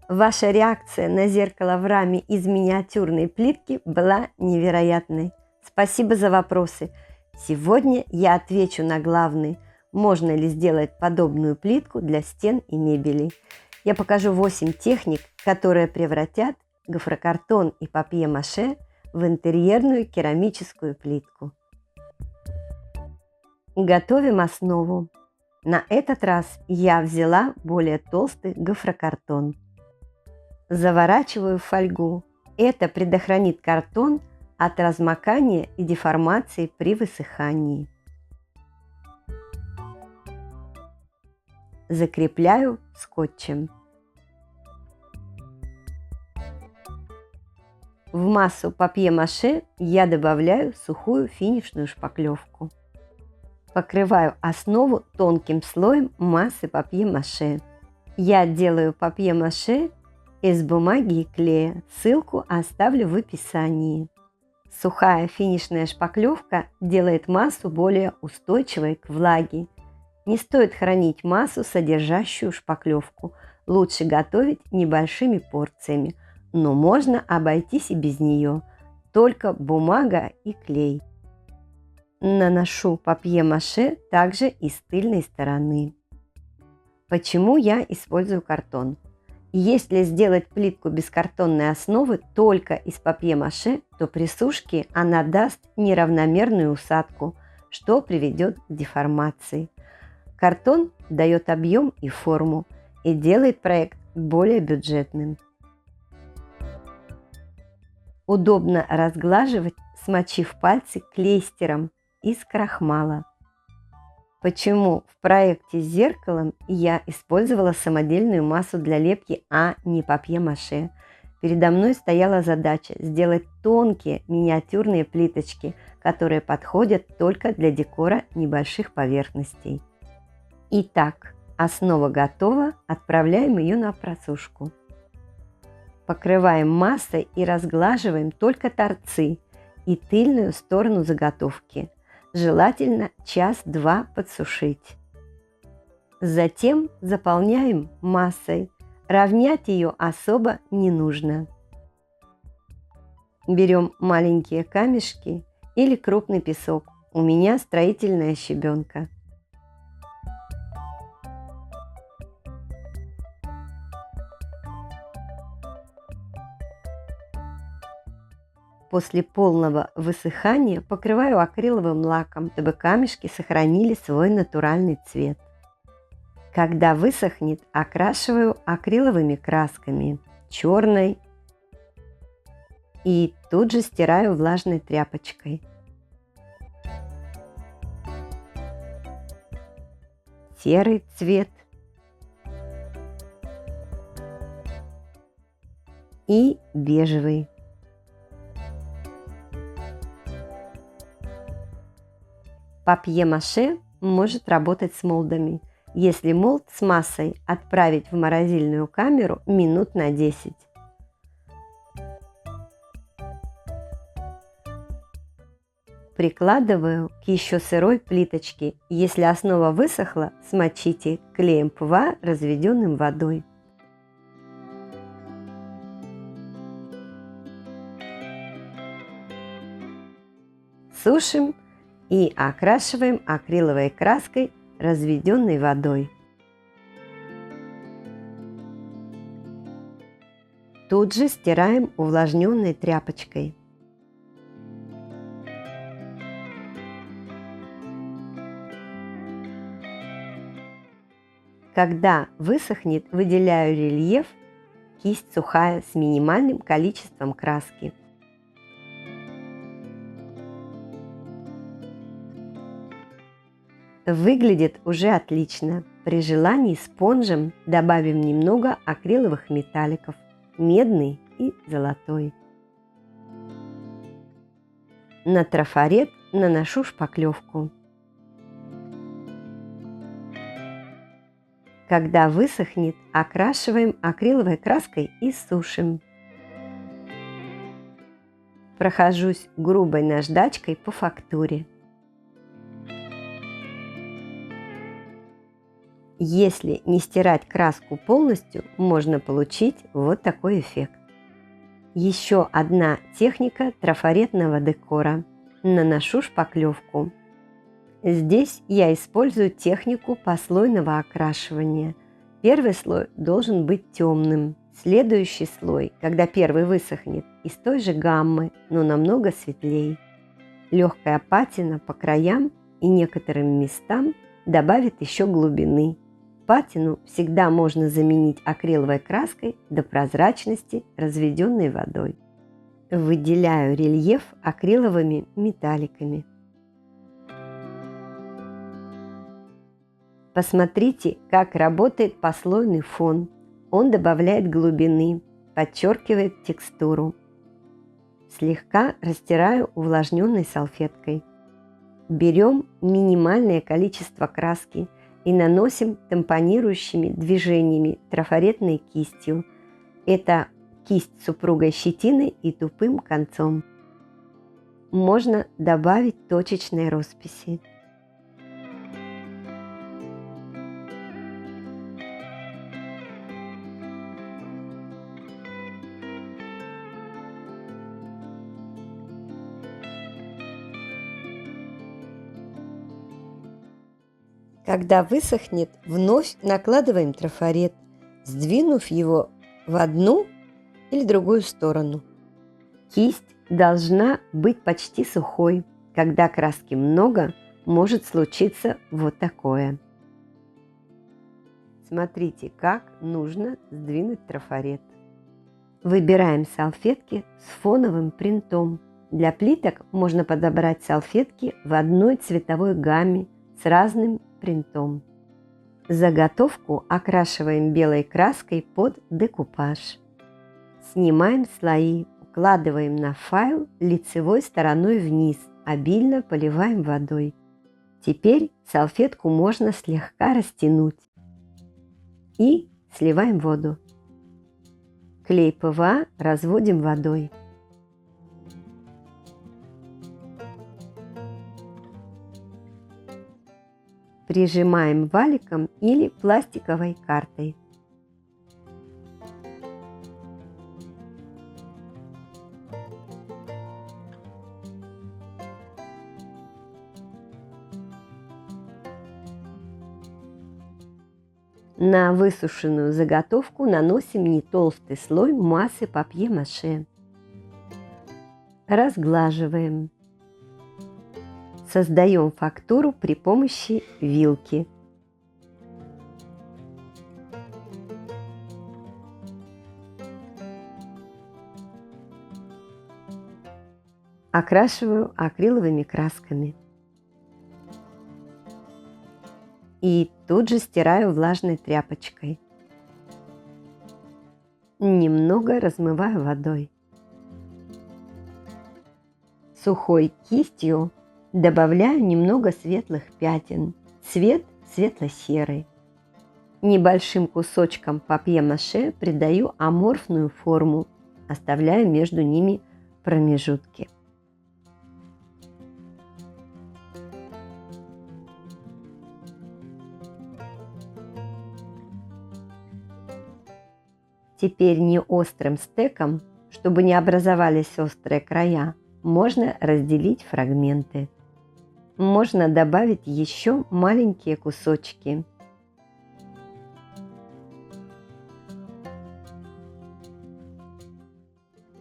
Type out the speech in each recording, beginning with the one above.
Ваша реакция на зеркало в раме из миниатюрной плитки была невероятной. Спасибо за вопросы. Сегодня я отвечу на главный: можно ли сделать подобную плитку для стен и мебели. Я покажу 8 техник, которые превратят гофрокартон и папье-маше в интерьерную керамическую плитку. Готовим основу. На этот раз я взяла более толстый гофрокартон. Заворачиваю в фольгу. Это предохранит картон от размокания и деформации при высыхании. Закрепляю скотчем. В массу папье-маше я добавляю сухую финишную шпаклевку. Покрываю основу тонким слоем массы папье-маше. Я делаю папье-маше из бумаги и клея. Ссылку оставлю в описании. Сухая финишная шпаклевка делает массу более устойчивой к влаге. Не стоит хранить массу, содержащую шпаклевку. Лучше готовить небольшими порциями, но можно обойтись и без нее. Только бумага и клей. Наношу папье-маше также и с тыльной стороны. Почему я использую картон? Если сделать плитку без картонной основы только из папье-маше, то при сушке она даст неравномерную усадку, что приведет к деформации. Картон дает объем и форму и делает проект более бюджетным. Удобно разглаживать, смочив пальцы клейстером из крахмала. Почему в проекте с зеркалом я использовала самодельную массу для лепки, а не папье-маше? Передо мной стояла задача сделать тонкие миниатюрные плиточки, которые подходят только для декора небольших поверхностей. Итак, основа готова, отправляем ее на просушку. Покрываем массой и разглаживаем только торцы и тыльную сторону заготовки. Желательно час-два подсушить. Затем заполняем массой. Равнять ее особо не нужно. Берем маленькие камешки или крупный песок. У меня строительная щебенка. После полного высыхания покрываю акриловым лаком, чтобы камешки сохранили свой натуральный цвет. Когда высохнет, окрашиваю акриловыми красками, черной, и тут же стираю влажной тряпочкой. Серый цвет и бежевый. Папье-маше может работать с молдами, если молд с массой отправить в морозильную камеру минут на 10. Прикладываю к еще сырой плиточке. Если основа высохла, смочите клеем ПВА, разведенным водой. Сушим и окрашиваем акриловой краской, разведенной водой. Тут же стираем увлажненной тряпочкой. Когда высохнет, выделяю рельеф, кисть сухая с минимальным количеством краски. Выглядит уже отлично. При желании спонжем добавим немного акриловых металликов, медный и золотой. На трафарет наношу шпаклевку. Когда высохнет, окрашиваем акриловой краской и сушим. Прохожусь грубой наждачкой по фактуре. Если не стирать краску полностью, можно получить вот такой эффект. Еще одна техника трафаретного декора. Наношу шпаклевку. Здесь я использую технику послойного окрашивания. Первый слой должен быть темным. Следующий слой, когда первый высохнет, из той же гаммы, но намного светлее. Легкая патина по краям и некоторым местам добавит еще глубины. Патину всегда можно заменить акриловой краской до прозрачности, разведенной водой. Выделяю рельеф акриловыми металликами. Посмотрите, как работает послойный фон. Он добавляет глубины, подчеркивает текстуру. Слегка растираю увлажненной салфеткой. Берем минимальное количество краски и наносим тампонирующими движениями трафаретной кистью. Это кисть с упругой щетиной и тупым концом. Можно добавить точечной росписи. Когда высохнет, вновь накладываем трафарет, сдвинув его в одну или другую сторону. Кисть должна быть почти сухой. Когда краски много, может случиться вот такое. Смотрите, как нужно сдвинуть трафарет. Выбираем салфетки с фоновым принтом. Для плиток можно подобрать салфетки в одной цветовой гамме с разным принтом. Заготовку окрашиваем белой краской под декупаж. Снимаем слои, укладываем на файл лицевой стороной вниз, обильно поливаем водой. Теперь салфетку можно слегка растянуть и сливаем воду. Клей ПВА разводим водой. Прижимаем валиком или пластиковой картой. На высушенную заготовку наносим не толстый слой массы папье-маше. Разглаживаем. Создаем фактуру при помощи вилки. Окрашиваю акриловыми красками. И тут же стираю влажной тряпочкой. Немного размываю водой. Сухой кистью добавляю немного светлых пятен, цвет светло-серый. Небольшим кусочком папье-маше придаю аморфную форму, оставляю между ними промежутки. Теперь не острым стеком, чтобы не образовались острые края, можно разделить фрагменты. Можно добавить еще маленькие кусочки.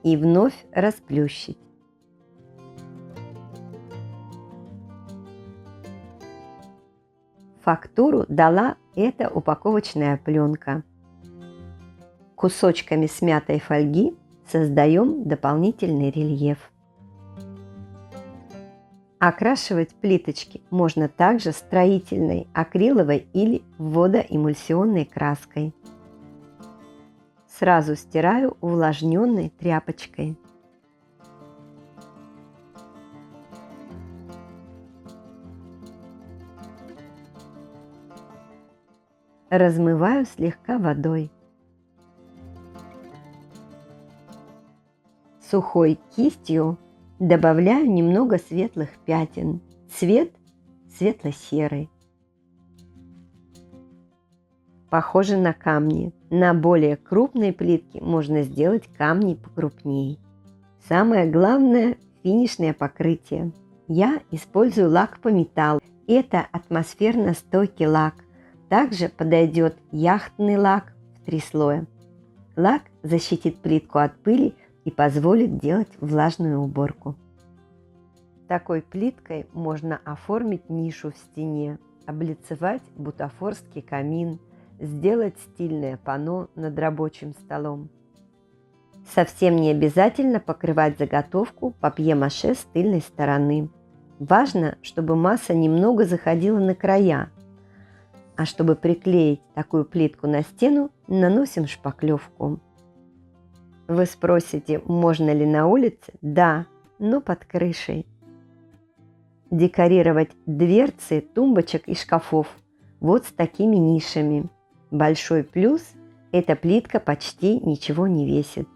И вновь расплющить. Фактуру дала эта упаковочная пленка. Кусочками смятой фольги создаем дополнительный рельеф. Окрашивать плиточки можно также строительной, акриловой или водоэмульсионной краской. Сразу стираю увлажненной тряпочкой. Размываю слегка водой. Сухой кистью добавляю немного светлых пятен, цвет светло-серый. похожи на камни. На более крупные плитки можно сделать камни покрупнее. Самое главное – финишное покрытие. Я использую лак по металлу. Это атмосферно стойкий лак. Также подойдет яхтный лак в 3 слоя. Лак защитит плитку от пыли и позволит делать влажную уборку. Такой плиткой можно оформить нишу в стене, облицевать бутафорский камин, сделать стильное панно над рабочим столом. Совсем не обязательно покрывать заготовку папье-маше с тыльной стороны. Важно, чтобы масса немного заходила на края. А чтобы приклеить такую плитку на стену, наносим шпаклевку. Вы спросите, можно ли на улице? Да, но под крышей. Декорировать дверцы тумбочек и шкафов вот с такими нишами. Большой плюс – эта плитка почти ничего не весит.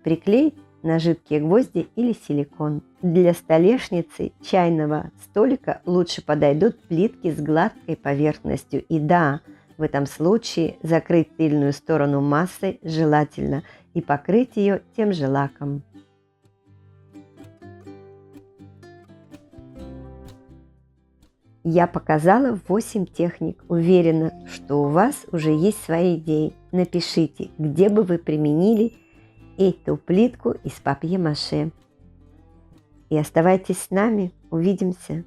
Приклеить на жидкие гвозди или силикон. Для столешницы, чайного столика лучше подойдут плитки с гладкой поверхностью. И да, в этом случае закрыть тыльную сторону массой желательно и покрыть ее тем же лаком. Я показала 8 техник. Уверена, что у вас уже есть свои идеи. Напишите, где бы вы применили эту плитку из папье-маше. И оставайтесь с нами. Увидимся.